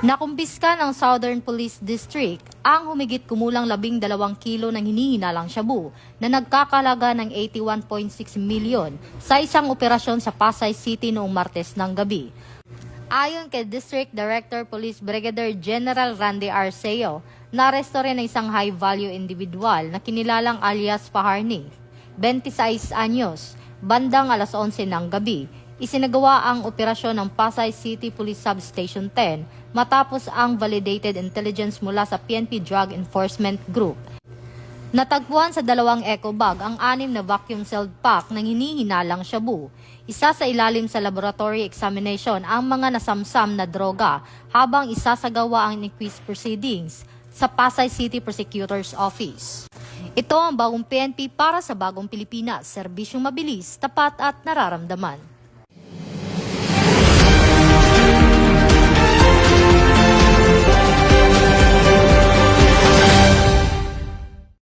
Nakumpiska ng Southern Police District ang humigit kumulang 12 kilo ng hinihinalang shabu na nagkakalaga ng 81.6 milyon sa isang operasyon sa Pasay City noong Martes ng gabi. Ayon kay District Director Police Brigadier General Randy Arceo, naresto rin ang isang high-value individual na kinilalang alias Paharni, 26 anyos, bandang alas 11 ng gabi. Isinagawa ang operasyon ng Pasay City Police Substation 10 matapos ang validated intelligence mula sa PNP Drug Enforcement Group. Natagpuan sa dalawang eco bag ang 6 na vacuum-sealed pack ng hinihinalang shabu. Isa sa ilalim sa laboratory examination ang mga nasamsam na droga habang isasagawa ang inquest proceedings sa Pasay City Prosecutor's Office. Ito ang bagong PNP para sa bagong Pilipinas, serbisyong mabilis, tapat at nararamdaman.